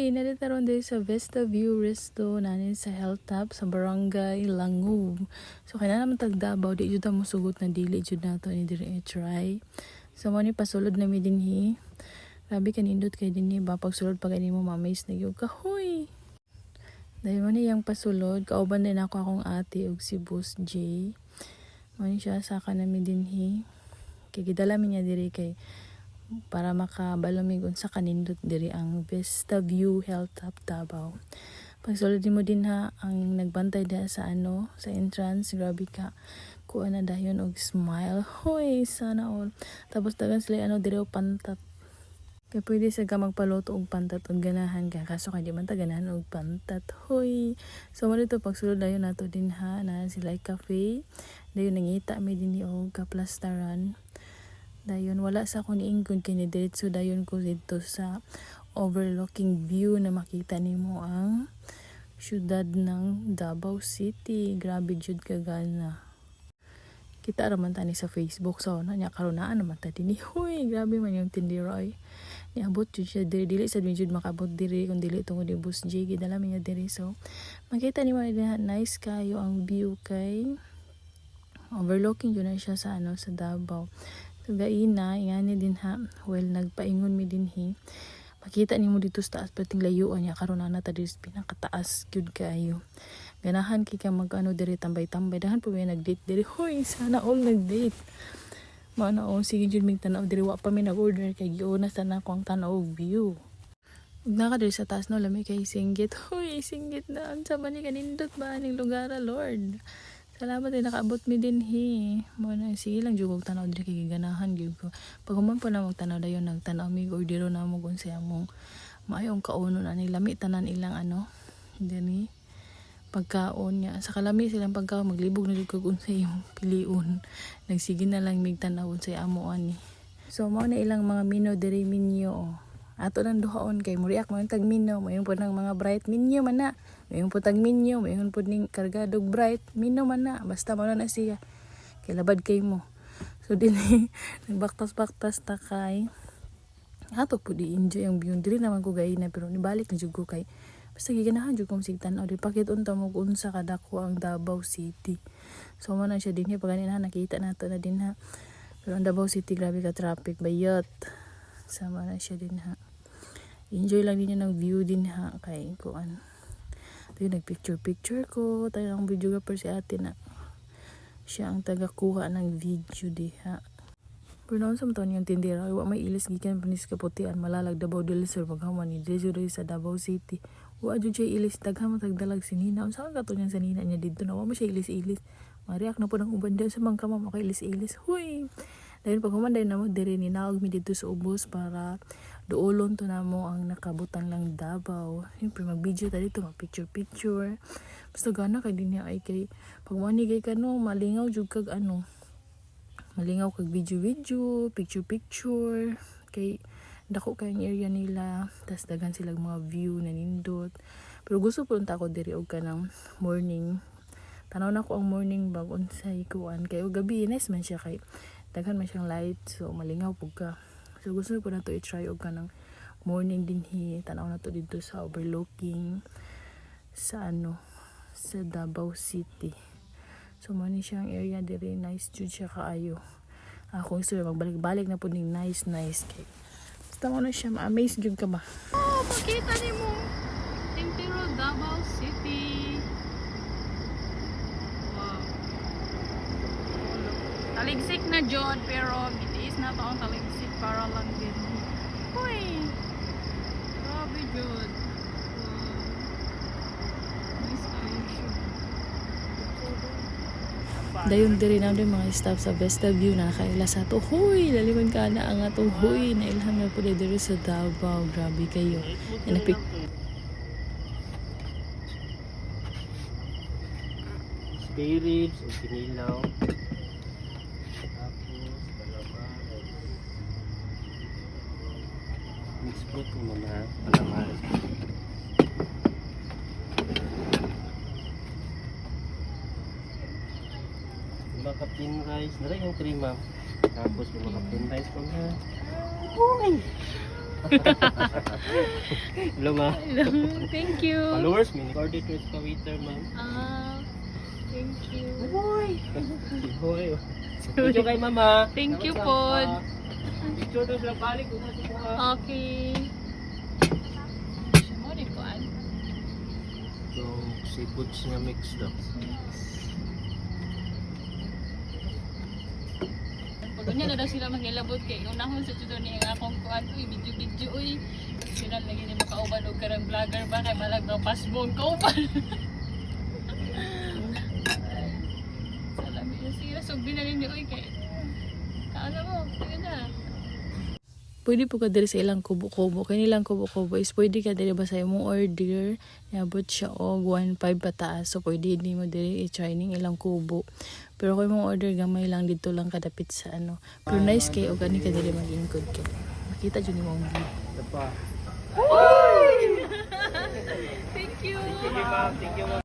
Hoy, narito ron din sa Vista View Resto nanin sa Hilltop sa Barangay Langub. So kaya naman tagdabaw di jud mo sugot na dili jud nato ni diri try. So mo ni pasulod na mi dinhi. Grabe kanindot kay dinhi ba pagsulod pag mo mamays na gyud ka. Hoy. Dahil mo ni yang pasulod kauban din ako akong ate ug si Boss J. Mo ni siya saka na mi dinhi. Kay gidala mi niya diri kay para makabalomig unsa kanindot diri ang Vista View Hilltop Davao. Pagsulod mo din ha ang nagbantay da sa sa entrance, grabe ka. Kuha na dayon og smile. Hoy, sana all. Tapos dagan sila diri og pantat. Kaya pwede sa ka magpaluto og pantat og ganahan ka kaso kay di man ta ganahan og pantat. Hoy. So mo dito pagsulod dayon nato din ha na sila cafe. Dayon nangita mi dinhi og kaplastaran. Dayon wala sa akong niingkon kini diretso dayon ko dito sa overlooking view na makita nimo ang syudad ng Davao City. Grabe jud ka gana. Kita ra man tani sa Facebook so nya karon naa naman ta dinhi. Hoy, grabe man yung tindiroy. Niabot jud siya dili sad jud makabot diri kun dili tungod ni Boss J gidala mi niya diri so makita nimo nice kayo ang view kay overlooking jud na siya sa sa Davao. Gaina, ingani din ha. Well, nagpaingon mi din hi. Makita nimo dito sa taas pating layuan niya karon na ta diri pinakataas gyud kayo. Ganahan kay ka diri tambay-tambay dahan po may nag-date diri. Hoy, sana all nag-date. Mana sige jud mig tanaw diri wa pa mi nag-order kay giuna sa nako ang tanaw og view. Ug naka diri sa taas no lami kay singgit. Hoy, singgit na unsa man ni kanindot ba ning lugar, Lord. Salamat din nakaabot mi din hi. Mo na sige lang jugog tanaw diri kay ganahan gyud ko. Pag human po na magtanaw dayon nagtanaw mi ordero na mo kun sa among maayong kaunon ani lami tanan ilang dini pagkaon niya. Sa kalami silang pagkaon maglibog na jud kog unsay imong piliun. Nagsige na lang mig tanaw unsay amo ani. So mao na ilang mga menu diri minyo. Ato nang duhaon kay muriak mo yung tag menu, mayon po ng mga bright menu man na. Mayon po tag menu, mayon po ning kargadog bright menu man na. Basta mo na siya. Kay labad kay mo. So din nagbaktas-baktas ta kay ato po di enjoy ang view diri naman ko gay na pero nibalik na jud ko kay basta giganahan jud kong sigtan-aw di pakit unta mo unsa kadako ang Davao City. So mo na siya dinhi pag na nakita nato na din ha. Pero ang Davao City grabe ka traffic bayot. Sama na siya din ha. Enjoy lang ninyo ng view din ha kay kuan. Tayo nagpicture ko. Tayo ang videographer si ate na siya ang taga-kuha ng video di ha. Pero naon sa mataon yung tindera. Wa may ilis gikan panis kaputian malalag Davao del Sur paghaman ni Dejo sa Davao City. Wa jud siya ilis daghan matagdalag sinina. Unsa ka to sa nina niya dito na wa mo siya ilis-ilis. Mariak na po ng uban diyan sa mga kama makailis-ilis. Huy. Dahil pag humanday na mo, diri ni naog mi dito sa ubos para duolon to na mo ang nakabutan lang Davao. Siyempre mag-video ta dito, mag-picture-picture. Basta gana kay din niya ay kay pag manigay ka malingaw jud kag malingaw kag video-video, picture-picture. Kay dako kay ang area nila, tas dagan silang mga view na nindot. Pero gusto po unta ko diri og kanang morning. Tanaw na ko ang morning bag unsay kuan kay og gabi nice man siya kay daghan man siyang light so malingaw pug ka. So gusto ko na to i-try og kanang morning dinhi tanaw na to dito sa overlooking sa sa Davao City. So mo ni siyang area diri nice jud siya kaayo. Ako gusto magbalik-balik na pud ning nice kay. Basta mo na siya ma-amaze jud ka ba. Oh, makita nimo Tintero Davao City. Taligsik na jod pero gitiis na to ang taligsik para lang din. Hoy. Grabe jod. Nice kayo. Dayon diri na din mga staff sa Vista View na kaila sa to. Hoy, laliman ka na ang atong hoy na ilham na pud diri sa Davao. Grabe kayo. Napik spirits o kinilaw. Mixplot ng mga palamares. Mga kapin rice. Nara yung krima. Tapos yung mga kapin rice ko na. Uy! Hello ma. Thank you. Followers, mini coordinators ka waiter ma'am. Thank you. Hoy. Hoy. Thank you kay mama. Thank you, Salamat, Pod. pa. Picture daw sila balik kung ano ko ha. Okay. Mo rin ko an. Yung seafoods nga mix daw. Pagkunya na daw sila manghilabot kay unahon sa tudo ni ang akong kuan uy video uy. Sila lagi ni makauban og karang vlogger ba kay malag daw pasbon kauban. Salamat na sila so binalin ni uy kay. Kaano mo? Sige na. Pwede po ka diri sa ilang kubo-kubo. Kaya nilang kubo-kubo is pwede ka diri ba sa imong order. Niabot siya og 1.5 pataas. So pwede hindi mo diri i-try ning ilang kubo. Pero kung imong order gamay lang dito lang kadapit sa ano. Pero nice kay og ani ka diri mag-ingkod ka. Makita jud nimo ang view. Ito pa. Thank you. Thank you ma'am. Thank you ma'am.